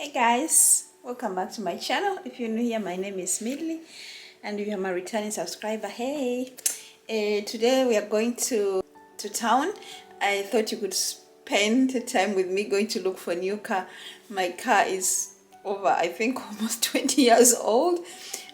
Hey guys, welcome back to my channel. If you're new here, my name is Midley, and if you're my returning subscriber, hey. Today we are going to town. I thought you could spend time with me going to look for a new car. My car is over, I think, almost 20 years old,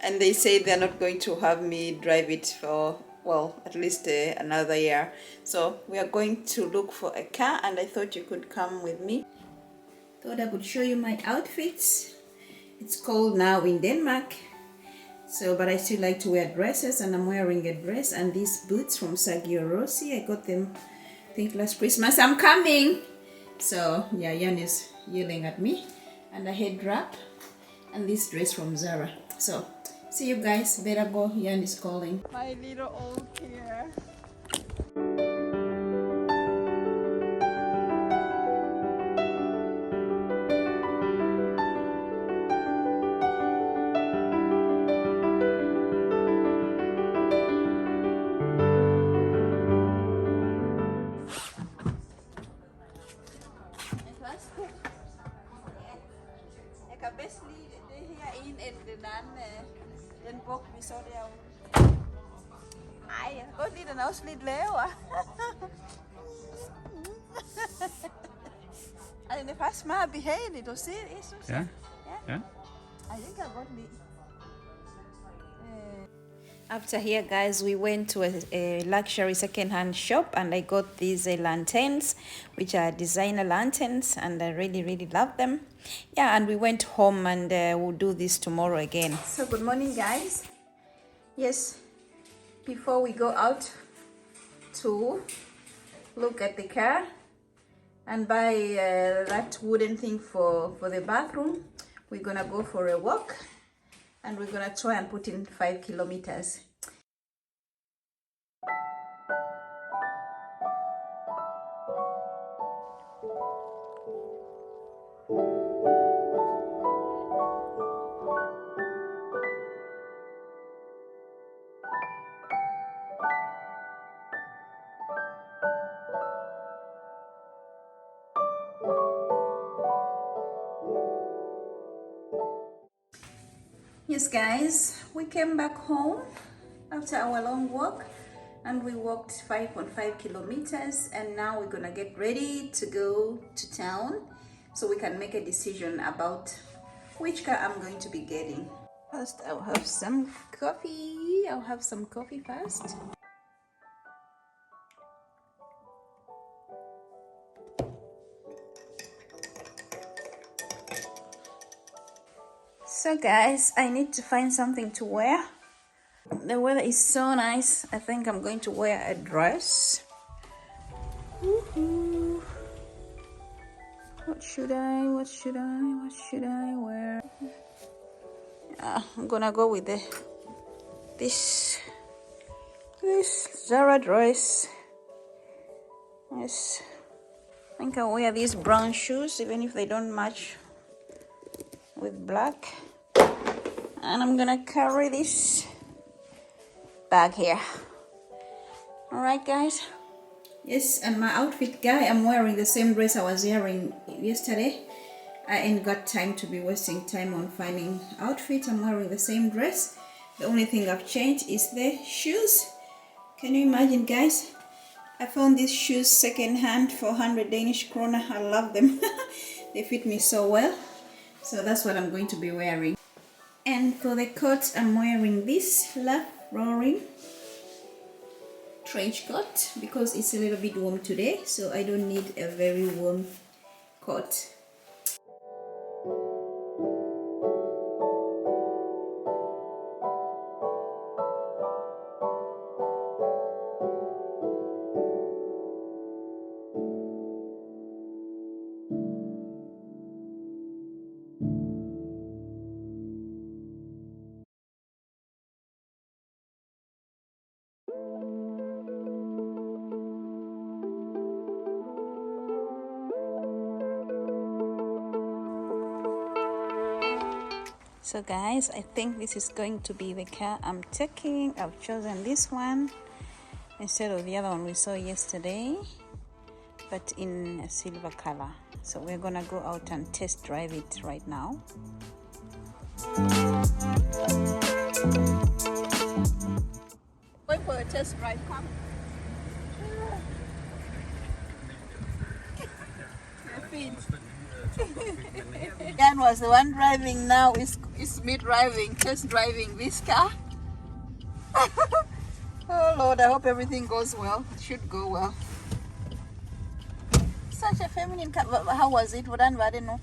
and they say they're not going to have me drive it for, well, at least another year. So we are going to look for a car, and I thought you could come with me. Thought I could show you my outfits. It's cold now in Denmark, so but I still like to wear dresses, and I'm wearing a dress and these boots from Sergio Rossi. I got them I think last Christmas. I'm coming. So yeah, Jan is yelling at me, and a head wrap and this dress from Zara. So see you guys, better go, Jan is calling. My little old here. Jeg kan bedst lide det her en end den anden, den buk vi så derude. Ej, jeg kan godt lide den er også lidt lavere. Ej, den er faktisk meget behagelig, du ser det, jeg synes. Ja. Ja. Ej, det kan jeg godt lide. After here, guys, we went to a luxury second-hand shop, and I got these lanterns, which are designer lanterns, and I really love them. Yeah, and we went home, and we'll do this tomorrow again. So good morning, guys. Yes, before we go out to look at the car and buy that wooden thing for the bathroom, we're gonna go for a walk. And we're gonna try and put in 5 kilometers. Yes guys, we came back home after our long walk, and we walked 5.5 kilometers, and now we're gonna get ready to go to town so we can make a decision about which car I'm going to be getting. First I'll have some coffee. I'll have some coffee first. So guys, I need to find something to wear. The weather is so nice. I think I'm going to wear a dress. Woohoo. What should I wear? I'm gonna go with this Zara dress. Yes, I think I'll wear these brown shoes even if they don't match with black. And I'm gonna carry this bag here. All right, guys. Yes, and my outfit, guy, I'm wearing the same dress I was wearing yesterday. I ain't got time to be wasting time on finding outfit. I'm wearing the same dress. The only thing I've changed is the shoes. Can you imagine, guys? I found these shoes second hand for 100 Danish kroner. I love them. They fit me so well. So that's what I'm going to be wearing. And for the coat, I'm wearing this lap roaring trench coat because it's a little bit warm today, so I don't need a very warm coat. So guys, I think this is going to be the car I'm taking. I've chosen this one instead of the other one we saw yesterday. but in a silver color. So we're gonna go out and test drive it right now. Going for a test drive, come. Jan was the one driving, now it's me driving, test driving this car. Oh Lord, I hope everything goes well. It should go well. Such a feminine car. How was it? I don't know.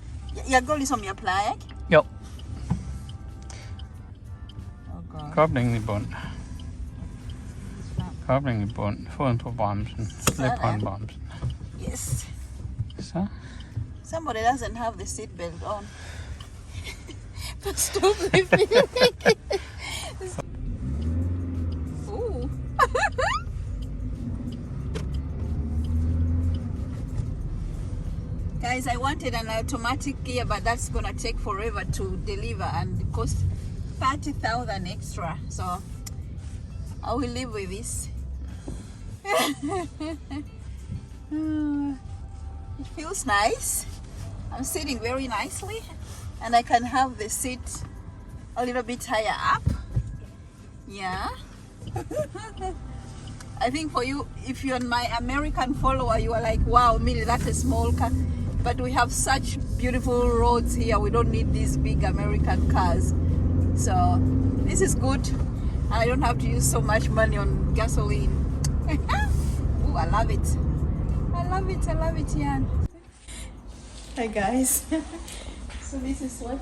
Your girl is on your play. Jo. Oh God. Koblingen i bund. Koblingen i bund. Foden på bremsen. Slip håndbremsen. Yes. Så. Somebody doesn't have the seatbelt on. Stop living. Ooh. Guys, I wanted an automatic gear, but that's gonna take forever to deliver and cost 30,000 extra. So I will live with this. It feels nice. I'm sitting very nicely, and I can have the seat a little bit higher up. Yeah. I think for you, if you're my American follower, you are like, wow, Millie, that's a small car. But we have such beautiful roads here. We don't need these big American cars. So this is good. I don't have to use so much money on gasoline. Ooh, I love it. I love it. I love it, Jan. Hi guys. So this is what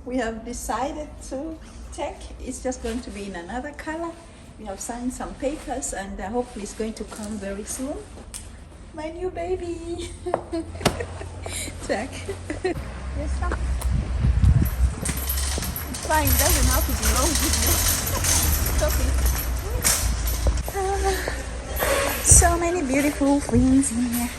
we have decided to take. It's just going to be in another color. We have signed some papers, and hopefully it's going to come very soon. My new baby. Check. Yes, sir. It's fine. It doesn't have to be long. It's okay. So many beautiful things in here.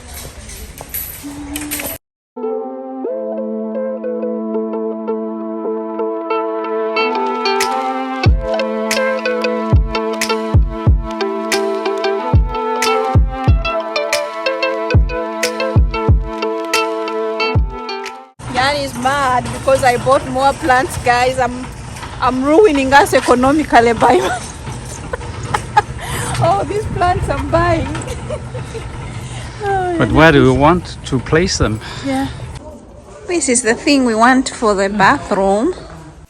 Jan is mad because I bought more plants, guys. I'm ruining us economically by all these plants I'm buying. Oh, But where do you want to place them? yeah. This is the thing we want for the bathroom.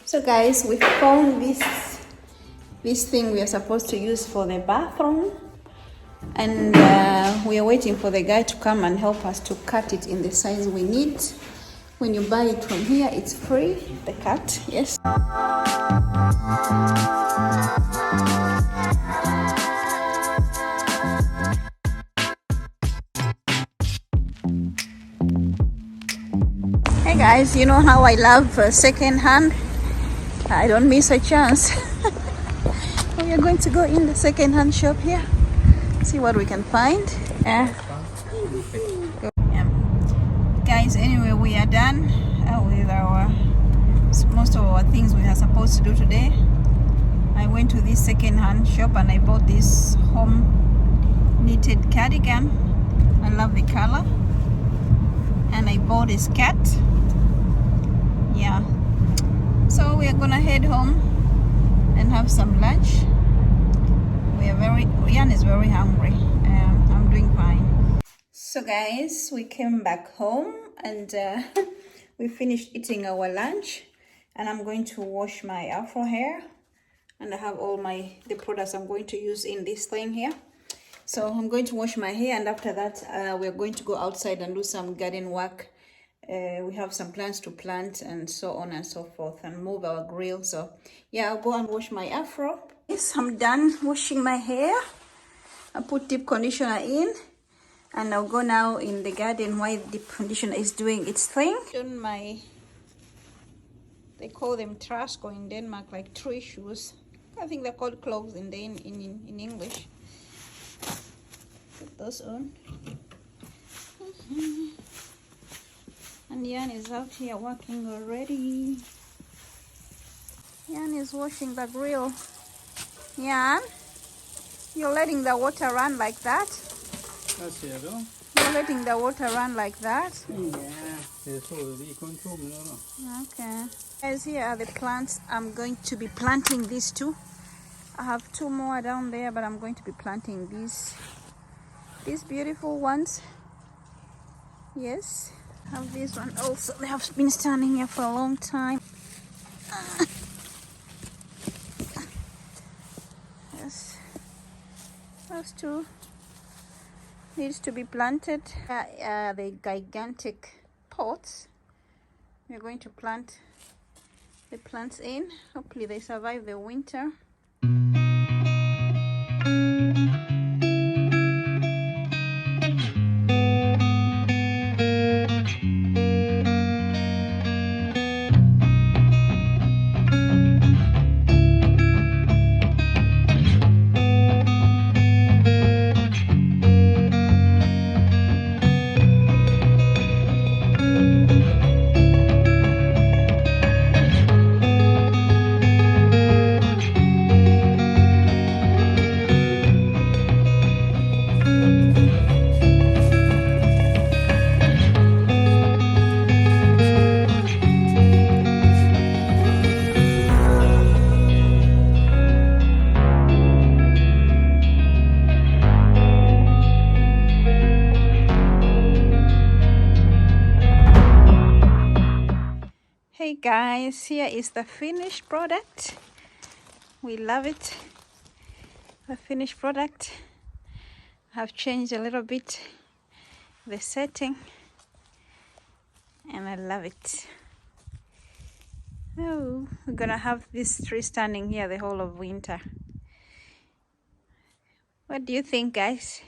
So guys, we found this thing we are supposed to use for the bathroom, and we are waiting for the guy to come and help us to cut it in the size we need. When you buy it from here, it's free, the cut, yes. Hey guys, you know how I love second hand? I don't miss a chance. We are going to go in the second hand shop here, see what we can find. Yeah. Guys, anyway, we are done with most of our things we are supposed to do today. I went to this second hand shop and I bought this home knitted cardigan. I love the color. And I bought a skirt. Yeah. So we are gonna head home and have some lunch. Jan is very hungry. I'm doing fine. So guys, we came back home and we finished eating our lunch, and I'm going to wash my afro hair, and I have all the products I'm going to use in this thing here. So I'm going to wash my hair, and after that we're going to go outside and do some garden work. We have some plants to plant and so on and so forth, and move our grill. So yeah, I'll go and wash my afro. Yes, I'm done washing my hair. I put deep conditioner in, and I'll go now in the garden while deep conditioner is doing its thing. They call them trasko in Denmark, like tree shoes. I think they're called clogs in English. Put those on. And Jan is out here working already. Jan is washing the grill. Jan, you're letting the water run like that? Hvad siger du? You're you letting the water run like that? Okay. Guys, here are the plants. I'm going to be planting these two. I have two more down there, but I'm going to be planting these beautiful ones. Yes. I have this one also. They have been standing here for a long time. Yes. Those two needs to be planted. The gigantic pots. We're going to plant the plants in. Hopefully they survive the winter. Hey guys, here is the finished product. We love it. The finished product. I've changed a little bit the setting and I love it. Oh, we're gonna have this tree standing here the whole of winter. What do you think, guys?